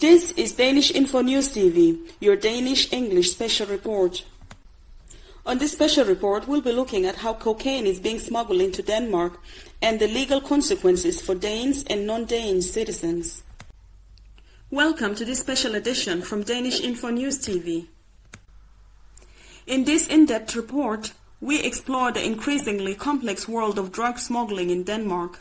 This is Danish-InfoNews TV, your Danish English special report. On this special report, we'll be looking at how cocaine is being smuggled into Denmark and the legal consequences for Danes and non-Danish citizens. Welcome to this special edition from Danish-InfoNews TV. In this in-depth report, we explore the increasingly complex world of drug smuggling in Denmark.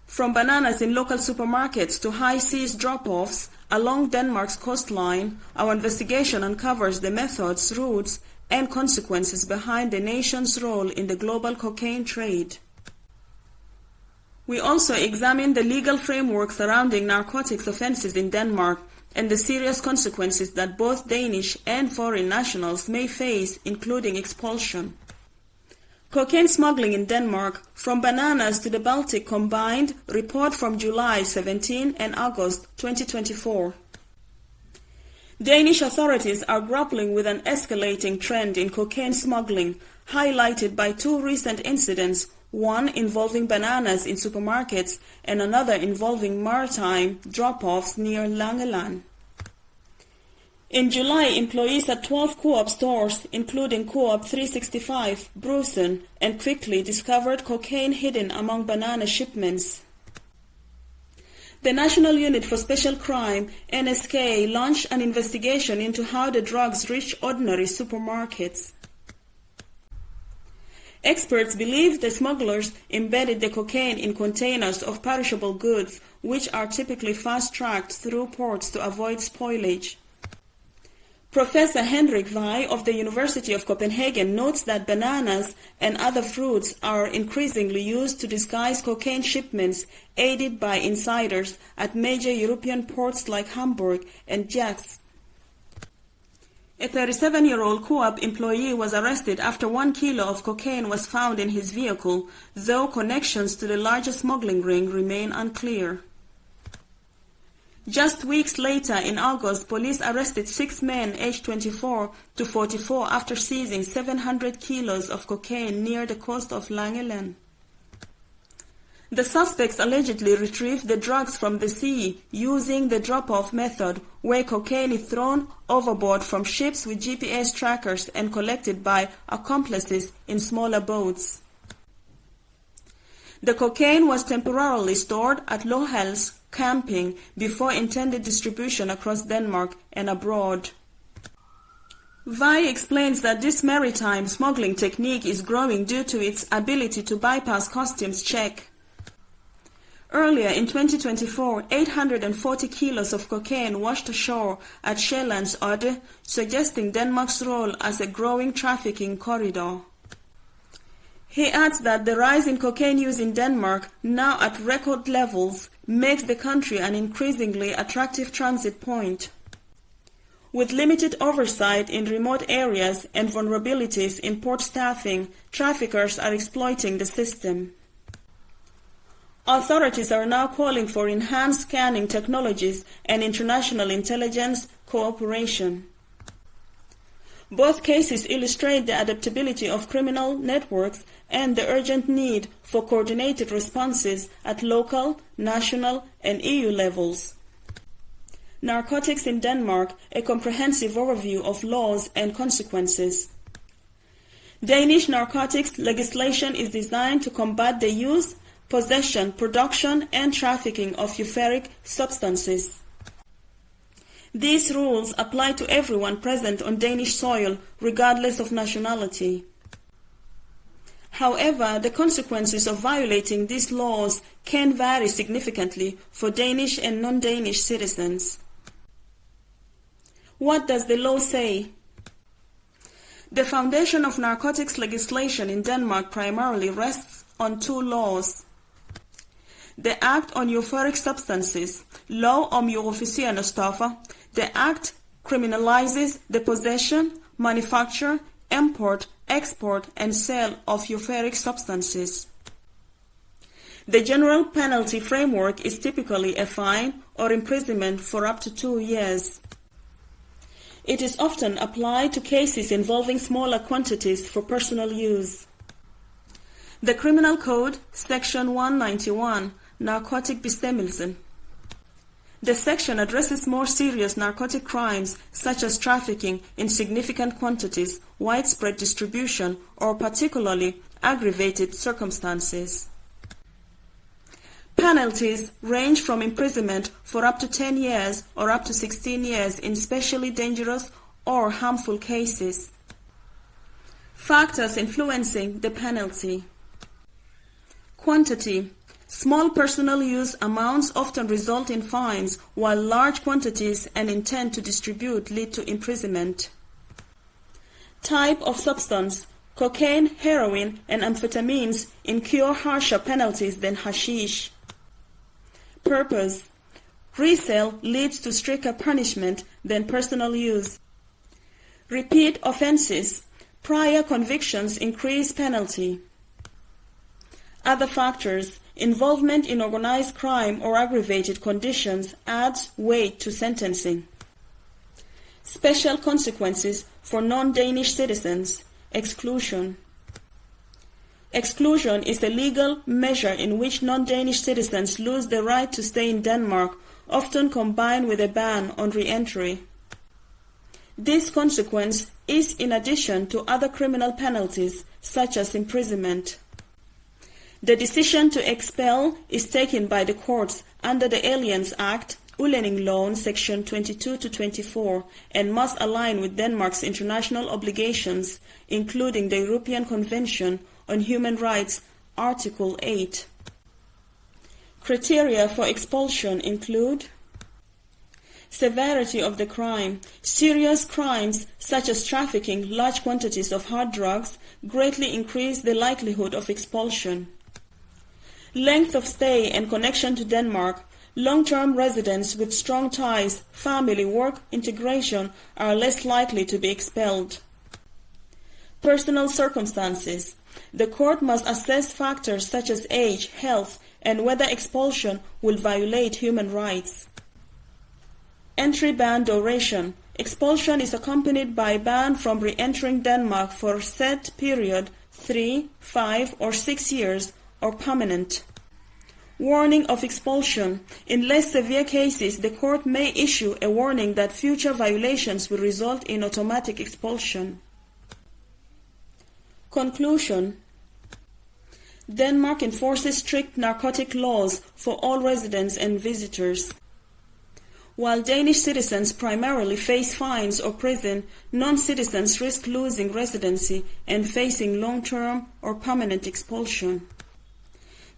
From bananas in local supermarkets to high seas drop-offs along Denmark's coastline, our investigation uncovers the methods, routes, and consequences behind the nation's role in the global cocaine trade. We also examine the legal framework surrounding narcotics offenses in Denmark and the serious consequences that both Danish and foreign nationals may face, including expulsion. Cocaine smuggling in Denmark, from bananas to the Baltic combined, report from July 17 and August 2024. Danish authorities are grappling with an escalating trend in cocaine smuggling, highlighted by two recent incidents, one involving bananas in supermarkets and another involving maritime drop-offs near Langeland. In July, employees at 12 Co-op stores, including Co-op 365, Brusen, and Quickly, discovered cocaine hidden among banana shipments. The National Unit for Special Crime, NSK, launched an investigation into how the drugs reach ordinary supermarkets. Experts believe the smugglers embedded the cocaine in containers of perishable goods, which are typically fast-tracked through ports to avoid spoilage. Professor Henrik Vai of the University of Copenhagen notes that bananas and other fruits are increasingly used to disguise cocaine shipments, aided by insiders at major European ports like Hamburg and Jax. A 37-year-old Co-op employee was arrested after 1 kilo of cocaine was found in his vehicle, though connections to the largest smuggling ring remain unclear. Just weeks later, in August, police arrested 6 men aged 24 to 44 after seizing 700 kilos of cocaine near the coast of Langeland. The suspects allegedly retrieved the drugs from the sea using the drop-off method, where cocaine is thrown overboard from ships with GPS trackers and collected by accomplices in smaller boats. The cocaine was temporarily stored at Lohals camping before intended distribution across Denmark and abroad. Vai explains that this maritime smuggling technique is growing due to its ability to bypass customs check. Earlier in 2024, 840 kilos of cocaine washed ashore at Sjællands Odde, suggesting Denmark's role as a growing trafficking corridor. He adds that the rise in cocaine use in Denmark, now at record levels, makes the country an increasingly attractive transit point. With limited oversight in remote areas and vulnerabilities in port staffing, traffickers are exploiting the system. Authorities are now calling for enhanced scanning technologies and international intelligence cooperation. Both cases illustrate the adaptability of criminal networks and the urgent need for coordinated responses at local, national, and EU levels. Narcotics in Denmark, a comprehensive overview of laws and consequences. Danish narcotics legislation is designed to combat the use, possession, production, and trafficking of euphoric substances. These rules apply to everyone present on Danish soil, regardless of nationality. However, the consequences of violating these laws can vary significantly for Danish and non-Danish citizens. What does the law say? The foundation of narcotics legislation in Denmark primarily rests on two laws. The Act on Euphoric Substances, Lov om euforiserende stoffer. The Act criminalizes the possession, manufacture, import, export, and sale of euphoric substances. The general penalty framework is typically a fine or imprisonment for up to 2 years. It is often applied to cases involving smaller quantities for personal use. The Criminal Code, Section 191, Narkotikbestemmelsen. The section addresses more serious narcotic crimes such as trafficking in significant quantities, widespread distribution, or particularly aggravated circumstances. Penalties range from imprisonment for up to 10 years or up to 16 years in specially dangerous or harmful cases. Factors influencing the penalty. Quantity. Small personal use amounts often result in fines, while large quantities and intent to distribute lead to imprisonment. Type of substance. Cocaine, heroin, and amphetamines incur harsher penalties than hashish. Purpose. Resale leads to stricter punishment than personal use. Repeat offenses. Prior convictions increase penalty. Other factors. Involvement in organized crime or aggravated conditions adds weight to sentencing. Special consequences for non-Danish citizens. Exclusion. Exclusion is a legal measure in which non-Danish citizens lose the right to stay in Denmark, often combined with a ban on re-entry. This consequence is in addition to other criminal penalties, such as imprisonment. The decision to expel is taken by the courts under the Aliens Act, Udlændingeloven, section 22 to 24, and must align with Denmark's international obligations, including the European Convention on Human Rights, Article 8. Criteria for expulsion include severity of the crime. Serious crimes such as trafficking large quantities of hard drugs greatly increase the likelihood of expulsion. Length of stay and connection to Denmark. Long-term residents with strong ties, family, work integration are less likely to be expelled. Personal circumstances. The court must assess factors such as age, health, and whether expulsion will violate human rights. Entry ban duration. Expulsion is accompanied by a ban from re-entering Denmark for a set period, 3, 5, or 6 years, or permanent. Warning of expulsion. In less severe cases, the court may issue a warning that future violations will result in automatic expulsion. Conclusion. Denmark enforces strict narcotic laws for all residents and visitors. While Danish citizens primarily face fines or prison, non-citizens risk losing residency and facing long-term or permanent expulsion.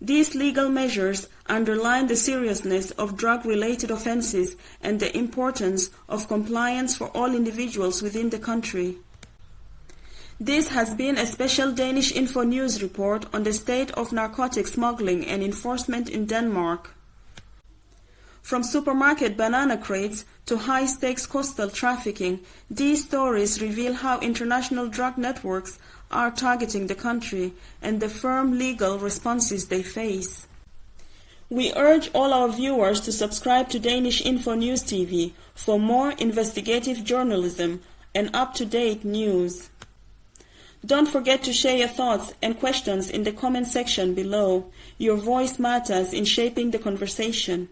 These legal measures underline the seriousness of drug-related offenses and the importance of compliance for all individuals within the country. This has been a special Danish-InfoNews report on the state of narcotic smuggling and enforcement in Denmark. From supermarket banana crates to high-stakes coastal trafficking, these stories reveal how international drug networks are targeting the country and the firm legal responses they face. We urge all our viewers to subscribe to Danish-InfoNews TV for more investigative journalism and up-to-date news. Don't forget to share your thoughts and questions in the comment section below. Your voice matters in shaping the conversation.